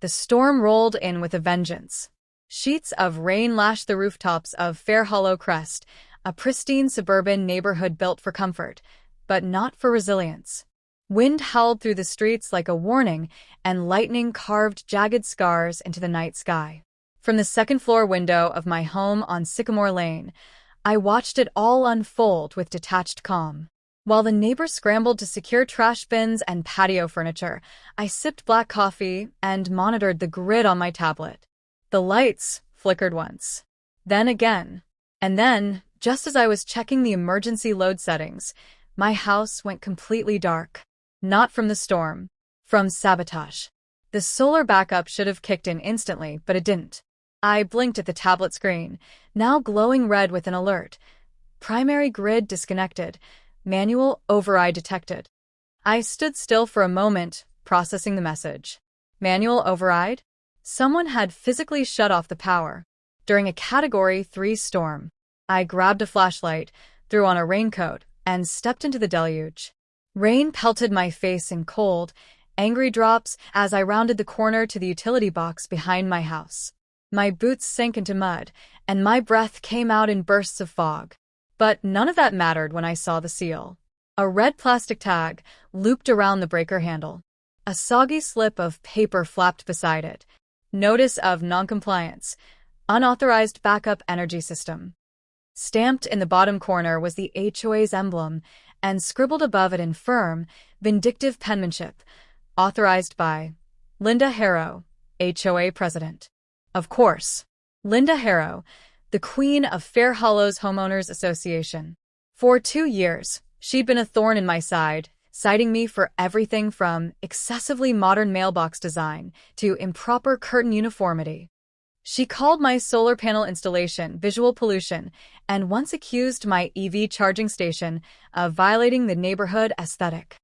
The storm rolled in with a vengeance. Sheets of rain lashed the rooftops of Fair Hollow Crest, a pristine suburban neighborhood built for comfort, but not for resilience. Wind howled through the streets like a warning, and lightning carved jagged scars into the night sky. From the second-floor window of my home on Sycamore Lane, I watched it all unfold with detached calm. While the neighbors scrambled to secure trash bins and patio furniture, I sipped black coffee and monitored the grid on my tablet. The lights flickered once, then again, and then, just as I was checking the emergency load settings, my house went completely dark. Not from the storm, from sabotage. The solar backup should have kicked in instantly, but it didn't. I blinked at the tablet screen, now glowing red with an alert. Primary grid disconnected. Manual override detected. I stood still for a moment, processing the message. Manual override? Someone had physically shut off the power. During a Category 3 storm. I grabbed a flashlight, threw on a raincoat, and stepped into the deluge. Rain pelted my face in cold, angry drops as I rounded the corner to the utility box behind my house. My boots sank into mud, and my breath came out in bursts of fog. But none of that mattered when I saw the seal. A red plastic tag looped around the breaker handle. A soggy slip of paper flapped beside it. Notice of noncompliance. Unauthorized backup energy system. Stamped in the bottom corner was the HOA's emblem, and scribbled above it in firm, vindictive penmanship. Authorized by Linda Harrow, HOA President. Of course, Linda Harrow, the queen of Fair Hollow's Homeowners Association. For 2 years, she'd been a thorn in my side, citing me for everything from excessively modern mailbox design to improper curtain uniformity. She called my solar panel installation visual pollution and once accused my EV charging station of violating the neighborhood aesthetic.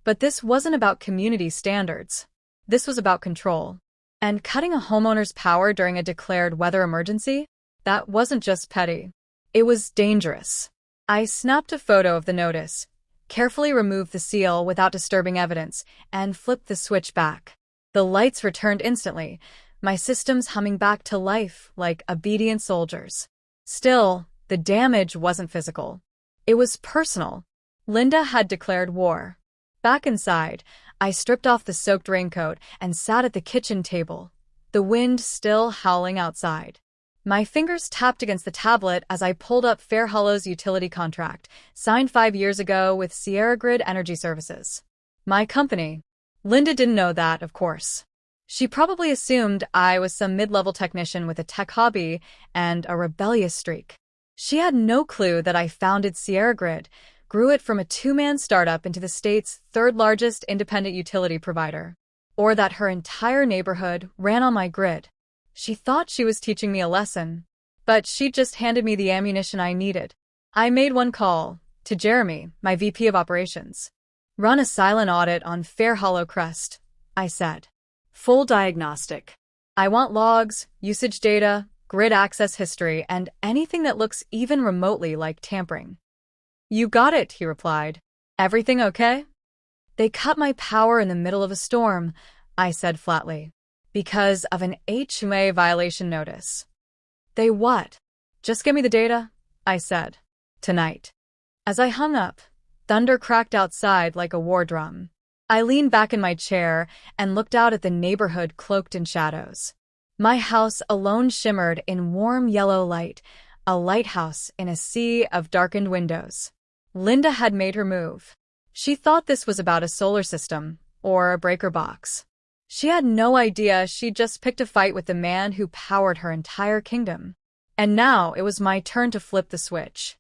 But this wasn't about community standards. This was about control. And cutting a homeowner's power during a declared weather emergency? That wasn't just petty. It was dangerous. I snapped a photo of the notice, carefully removed the seal without disturbing evidence, and flipped the switch back. The lights returned instantly, my systems humming back to life like obedient soldiers. Still, the damage wasn't physical. It was personal. Linda had declared war. Back inside, I stripped off the soaked raincoat and sat at the kitchen table, the wind still howling outside. My fingers tapped against the tablet as I pulled up Fair Hollow's utility contract, signed 5 years ago with Sierra Grid Energy Services. My company. Linda didn't know that, of course. She probably assumed I was some mid-level technician with a tech hobby and a rebellious streak. She had no clue that I founded Sierra Grid, grew it from a 2-man startup into the state's third-largest independent utility provider, or that her entire neighborhood ran on my grid. She thought she was teaching me a lesson, but she just handed me the ammunition I needed. I made one call, to Jeremy, my VP of Operations. Run a silent audit on Fair Hollow Crest, I said. Full diagnostic. I want logs, usage data, grid access history, and anything that looks even remotely like tampering. You got it, he replied. Everything okay? They cut my power in the middle of a storm, I said flatly, because of an HOA violation notice. They what? Just give me the data, I said. Tonight. As I hung up, thunder cracked outside like a war drum. I leaned back in my chair and looked out at the neighborhood cloaked in shadows. My house alone shimmered in warm yellow light, a lighthouse in a sea of darkened windows. Linda had made her move. She thought this was about a solar system or a breaker box. She had no idea she'd just picked a fight with the man who powered her entire kingdom. And now it was my turn to flip the switch.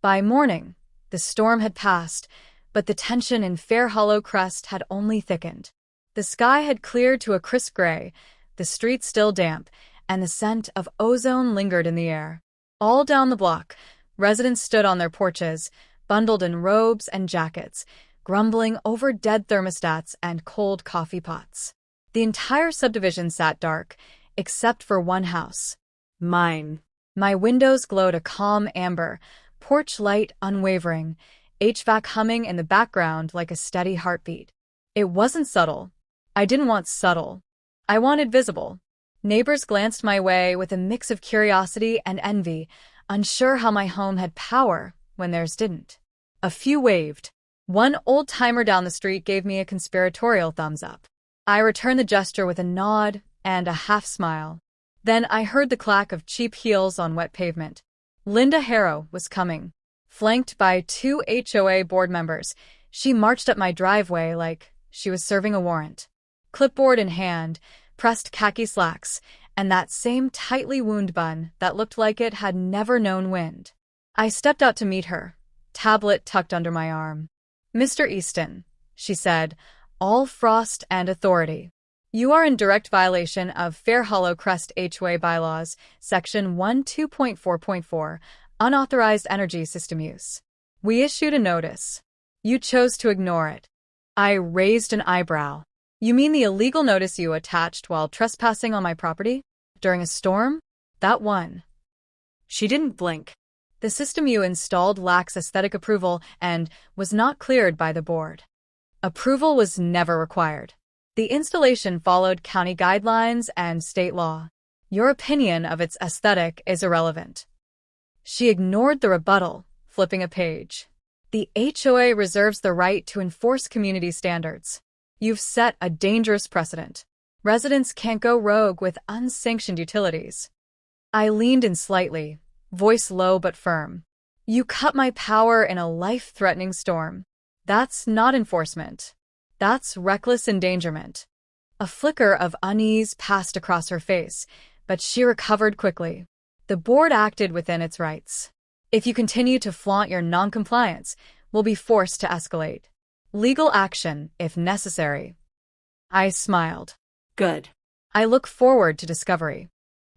By morning, the storm had passed, but the tension in Fair Hollow Crest had only thickened. The sky had cleared to a crisp gray, the streets still damp, and the scent of ozone lingered in the air. All down the block, residents stood on their porches, bundled in robes and jackets, grumbling over dead thermostats and cold coffee pots. The entire subdivision sat dark, except for one house. Mine. My windows glowed a calm amber, porch light unwavering, HVAC humming in the background like a steady heartbeat. It wasn't subtle. I didn't want subtle. I wanted visible. Neighbors glanced my way with a mix of curiosity and envy, unsure how my home had power when theirs didn't. A few waved. One old-timer down the street gave me a conspiratorial thumbs up. I returned the gesture with a nod and a half-smile. Then I heard the clack of cheap heels on wet pavement. Linda Harrow was coming. Flanked by 2 HOA board members, she marched up my driveway like she was serving a warrant. Clipboard in hand, pressed khaki slacks, and that same tightly wound bun that looked like it had never known wind. I stepped out to meet her, tablet tucked under my arm. "Mr. Easton," she said, all frost and authority. "You are in direct violation of Fair Hollow Crest HOA bylaws, Section 12.4.4, Unauthorized Energy System Use. We issued a notice. You chose to ignore it." I raised an eyebrow. "You mean the illegal notice you attached while trespassing on my property? During a storm? That one?" She didn't blink. "The system you installed lacks aesthetic approval and was not cleared by the board." Approval was never required. The installation followed county guidelines and state law. Your opinion of its aesthetic is irrelevant. She ignored the rebuttal, flipping a page. "The HOA reserves the right to enforce community standards. You've set a dangerous precedent. Residents can't go rogue with unsanctioned utilities." I leaned in slightly, voice low but firm. "You cut my power in a life-threatening storm. That's not enforcement. That's reckless endangerment." A flicker of unease passed across her face, but she recovered quickly. "The board acted within its rights. If you continue to flaunt your noncompliance, we'll be forced to escalate. Legal action, if necessary." I smiled. "Good. I look forward to discovery."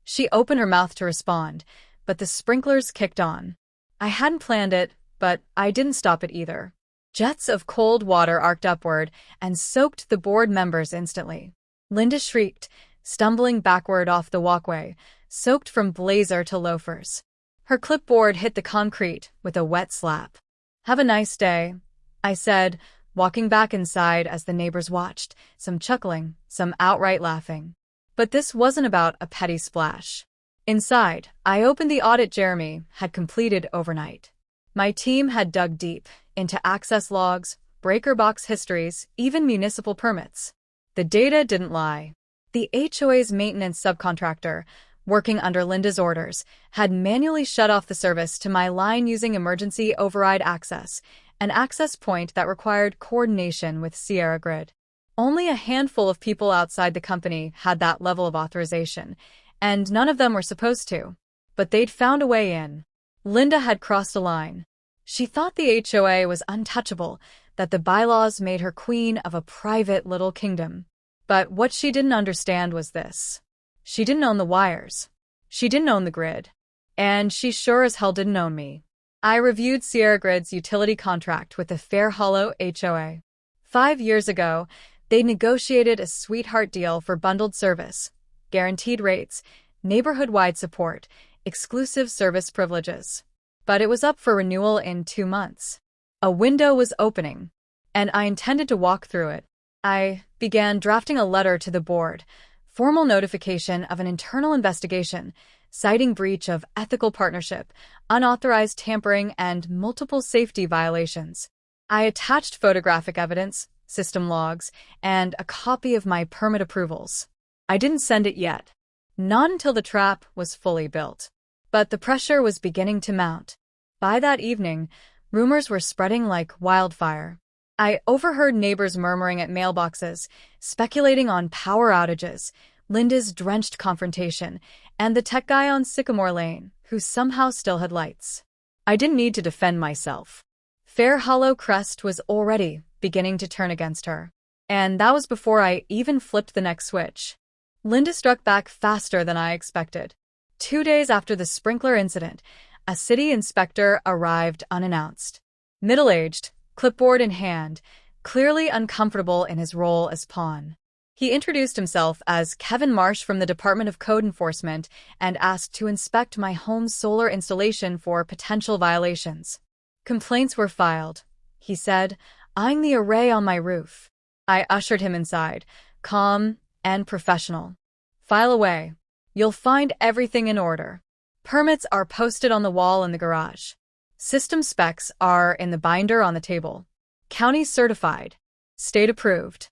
She opened her mouth to respond, but the sprinklers kicked on. I hadn't planned it, but I didn't stop it either. Jets of cold water arced upward and soaked the board members instantly. Linda shrieked, stumbling backward off the walkway, soaked from blazer to loafers. Her clipboard hit the concrete with a wet slap. "Have a nice day," I said, walking back inside as the neighbors watched, some chuckling, some outright laughing. But this wasn't about a petty splash. Inside, I opened the audit Jeremy had completed overnight. My team had dug deep into access logs, breaker box histories, even municipal permits. The data didn't lie. The HOA's maintenance subcontractor, working under Linda's orders, had manually shut off the service to my line using emergency override access, an access point that required coordination with Sierra Grid. Only a handful of people outside the company had that level of authorization, and none of them were supposed to. But they'd found a way in. Linda had crossed a line. She thought the HOA was untouchable, that the bylaws made her queen of a private little kingdom. But what she didn't understand was this. She didn't own the wires. She didn't own the grid. And she sure as hell didn't own me. I reviewed Sierra Grid's utility contract with the Fair Hollow HOA. 5 years ago, they negotiated a sweetheart deal for bundled service, guaranteed rates, neighborhood-wide support, exclusive service privileges. But it was up for renewal in 2 months. A window was opening, and I intended to walk through it. I began drafting a letter to the board, formal notification of an internal investigation, citing breach of ethical partnership, unauthorized tampering, and multiple safety violations. I attached photographic evidence, system logs, and a copy of my permit approvals. I didn't send it yet. Not until the trap was fully built. But the pressure was beginning to mount. By that evening, rumors were spreading like wildfire. I overheard neighbors murmuring at mailboxes, speculating on power outages, Linda's drenched confrontation, and the tech guy on Sycamore Lane, who somehow still had lights. I didn't need to defend myself. Fair Hollow Crest was already beginning to turn against her. And that was before I even flipped the next switch. Linda struck back faster than I expected. 2 days after the sprinkler incident, a city inspector arrived unannounced. Middle-aged, clipboard in hand, clearly uncomfortable in his role as pawn. He introduced himself as Kevin Marsh from the Department of Code Enforcement and asked to inspect my home's solar installation for potential violations. "Complaints were filed," he said, eyeing the array on my roof. I ushered him inside, calm, and professional. File away. You'll find everything in order. Permits are posted on the wall in the garage. System specs are in the binder on the table. County certified. State approved.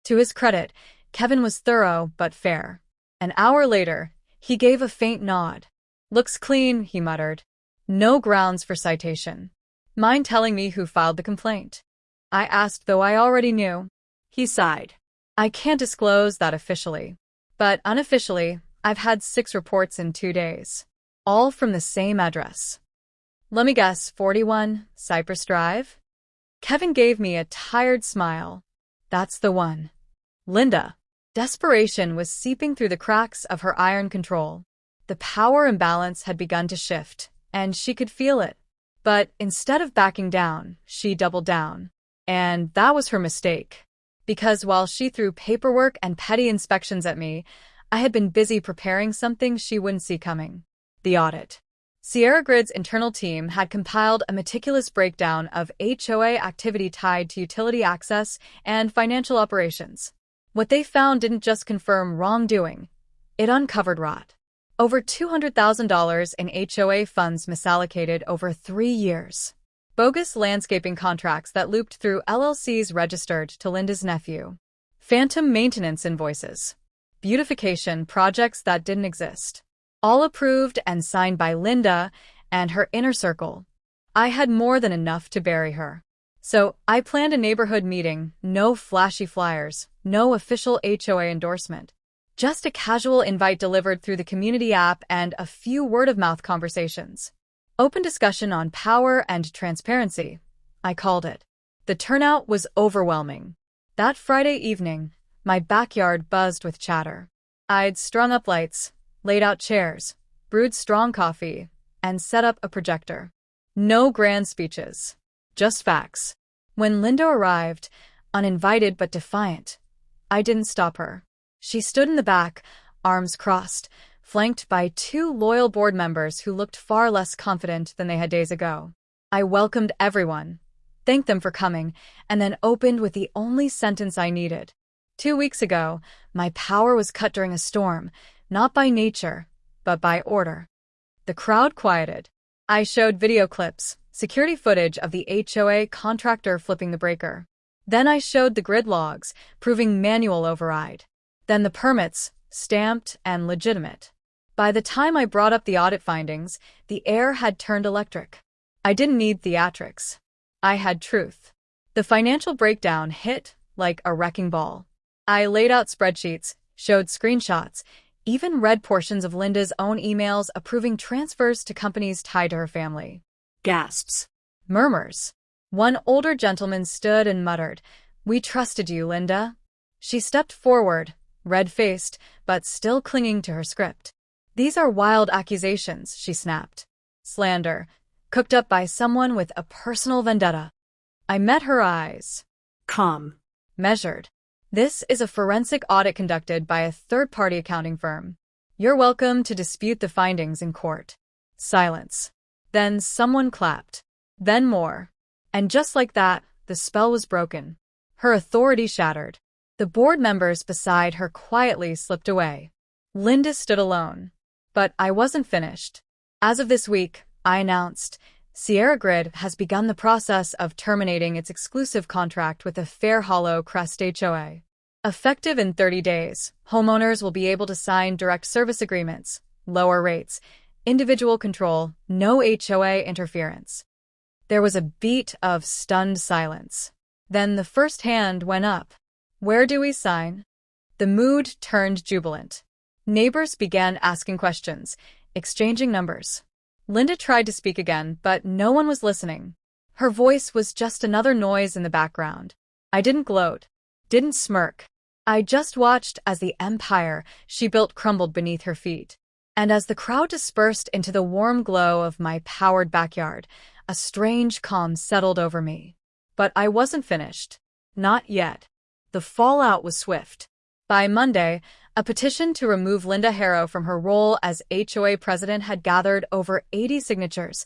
To his credit, Kevin was thorough but fair. An hour later, he gave a faint nod. Looks clean, he muttered. No grounds for citation. Mind telling me who filed the complaint? I asked, though I already knew. He sighed. I can't disclose that officially. But unofficially, I've had 6 reports in 2 days. All from the same address. Let me guess, 41 Cypress Drive? Kevin gave me a tired smile. That's the one. Linda. Desperation was seeping through the cracks of her iron control. The power imbalance had begun to shift, and she could feel it. But instead of backing down, she doubled down. And that was her mistake. Because while she threw paperwork and petty inspections at me, I had been busy preparing something she wouldn't see coming. The audit. Sierra Grid's internal team had compiled a meticulous breakdown of HOA activity tied to utility access and financial operations. What they found didn't just confirm wrongdoing, it uncovered rot. Over $200,000 in HOA funds misallocated over 3 years. Bogus landscaping contracts that looped through LLCs registered to Linda's nephew. Phantom maintenance invoices. Beautification projects that didn't exist. All approved and signed by Linda and her inner circle. I had more than enough to bury her. So I planned a neighborhood meeting, no flashy flyers, no official HOA endorsement. Just a casual invite delivered through the community app and a few word-of-mouth conversations. Open discussion on power and transparency, I called it. The turnout was overwhelming. That Friday evening, my backyard buzzed with chatter. I'd strung up lights, laid out chairs, brewed strong coffee, and set up a projector. No grand speeches. Just facts. When Linda arrived, uninvited but defiant, I didn't stop her. She stood in the back, arms crossed, flanked by 2 loyal board members who looked far less confident than they had days ago. I welcomed everyone, thanked them for coming, and then opened with the only sentence I needed. 2 weeks ago, my power was cut during a storm, not by nature, but by order. The crowd quieted. I showed video clips, security footage of the HOA contractor flipping the breaker. Then I showed the grid logs, proving manual override. Then the permits, stamped and legitimate. By the time I brought up the audit findings, the air had turned electric. I didn't need theatrics. I had truth. The financial breakdown hit like a wrecking ball. I laid out spreadsheets, showed screenshots, even read portions of Linda's own emails approving transfers to companies tied to her family. Gasps. Murmurs. One older gentleman stood and muttered, "We trusted you, Linda." She stepped forward, red-faced, but still clinging to her script. "These are wild accusations," she snapped. "Slander, cooked up by someone with a personal vendetta." I met her eyes. Calm. Measured. "This is a forensic audit conducted by a third-party accounting firm. You're welcome to dispute the findings in court." Silence. Then someone clapped. Then more. And just like that, the spell was broken. Her authority shattered. The board members beside her quietly slipped away. Linda stood alone. But I wasn't finished. As of this week, I announced, Sierra Grid has begun the process of terminating its exclusive contract with the Fair Hollow Crest HOA. Effective in 30 days, homeowners will be able to sign direct service agreements, lower rates, individual control, no HOA interference. There was a beat of stunned silence. Then the first hand went up. "Where do we sign?" The mood turned jubilant. Neighbors began asking questions, exchanging numbers. Linda tried to speak again, but no one was listening. Her voice was just another noise in the background. I didn't gloat, didn't smirk. I just watched as the empire she built crumbled beneath her feet. And as the crowd dispersed into the warm glow of my powered backyard, a strange calm settled over me. But I wasn't finished. Not yet. The fallout was swift. By Monday, a petition to remove Linda Harrow from her role as HOA president had gathered over 80 signatures,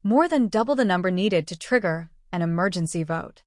more than double the number needed to trigger an emergency vote.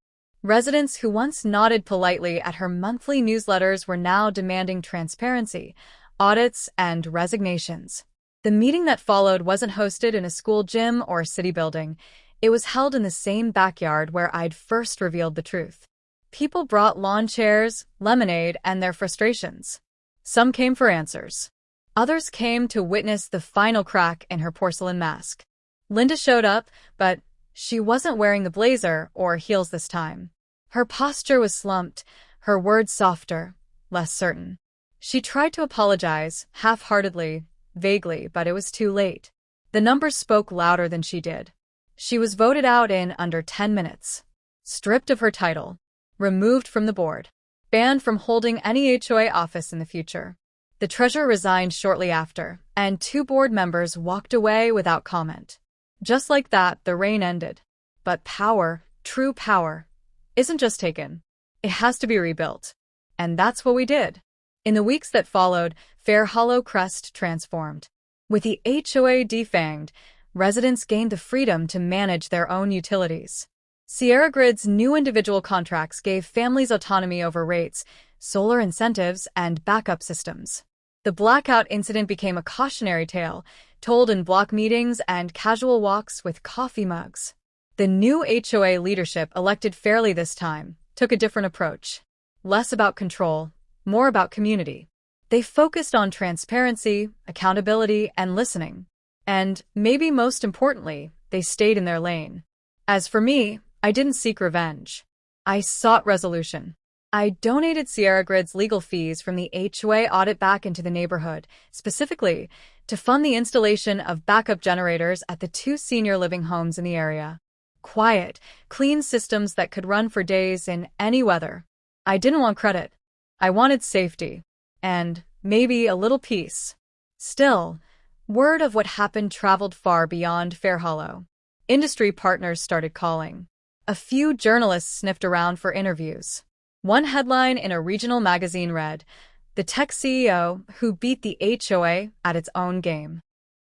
Residents who once nodded politely at her monthly newsletters were now demanding transparency, audits, and resignations. The meeting that followed wasn't hosted in a school gym or a city building. It was held in the same backyard where I'd first revealed the truth. People brought lawn chairs, lemonade, and their frustrations. Some came for answers. Others came to witness the final crack in her porcelain mask. Linda showed up, but she wasn't wearing the blazer or heels this time. Her posture was slumped, her words softer, less certain. She tried to apologize, half-heartedly, vaguely, but it was too late. The numbers spoke louder than she did. She was voted out in under 10 minutes. Stripped of her title. Removed from the board. Banned from holding any HOA office in the future. The treasurer resigned shortly after, and 2 board members walked away without comment. Just like that, the reign ended. But power, true power, isn't just taken. It has to be rebuilt. And that's what we did. In the weeks that followed, Fair Hollow Crest transformed. With the HOA defanged, residents gained the freedom to manage their own utilities. Sierra Grid's new individual contracts gave families autonomy over rates, solar incentives, and backup systems. The blackout incident became a cautionary tale, told in block meetings and casual walks with coffee mugs. The new HOA leadership, elected fairly this time, took a different approach. Less about control, more about community. They focused on transparency, accountability, and listening. And, maybe most importantly, they stayed in their lane. As for me, I didn't seek revenge. I sought resolution. I donated Sierra Grid's legal fees from the HOA audit back into the neighborhood, specifically to fund the installation of backup generators at the 2 senior living homes in the area. Quiet, clean systems that could run for days in any weather. I didn't want credit. I wanted safety. And maybe a little peace. Still, word of what happened traveled far beyond Fair Hollow. Industry partners started calling. A few journalists sniffed around for interviews. One headline in a regional magazine read, "The tech CEO who beat the HOA at its own game."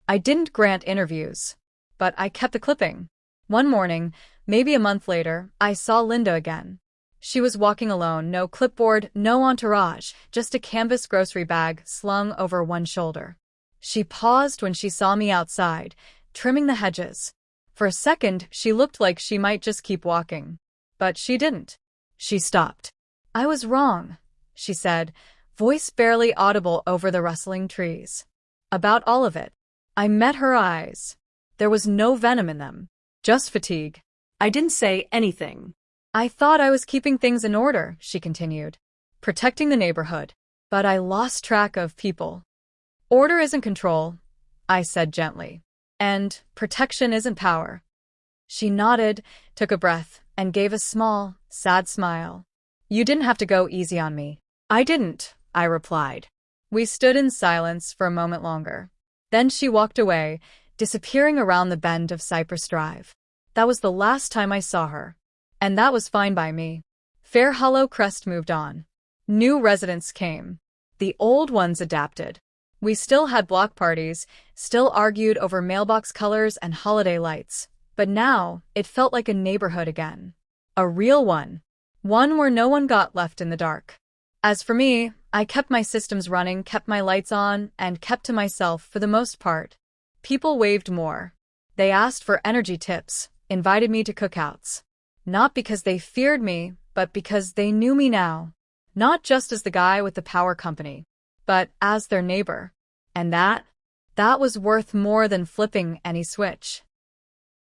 I didn't grant interviews, but I kept the clipping. One morning, maybe a month later, I saw Linda again. She was walking alone, no clipboard, no entourage, just a canvas grocery bag slung over one shoulder. She paused when she saw me outside, trimming the hedges. For a second, she looked like she might just keep walking. But she didn't. She stopped. "I was wrong," she said, voice barely audible over the rustling trees. "About all of it." I met her eyes. There was no venom in them. Just fatigue. I didn't say anything. "I thought I was keeping things in order," she continued. "Protecting the neighborhood. But I lost track of people." "Order isn't control," I said gently. "And protection isn't power." She nodded, took a breath, and gave a small, sad smile. "You didn't have to go easy on me." "I didn't," I replied. We stood in silence for a moment longer. Then she walked away, disappearing around the bend of Cypress Drive. That was the last time I saw her. And that was fine by me. Fair Hollow Crest moved on. New residents came. The old ones adapted. We still had block parties, still argued over mailbox colors and holiday lights, but now it felt like a neighborhood again. A real one. One where no one got left in the dark. As for me, I kept my systems running, kept my lights on, and kept to myself for the most part. People waved more. They asked for energy tips, invited me to cookouts. Not because they feared me, but because they knew me now. Not just as the guy with the power company, but as their neighbor. And that was worth more than flipping any switch.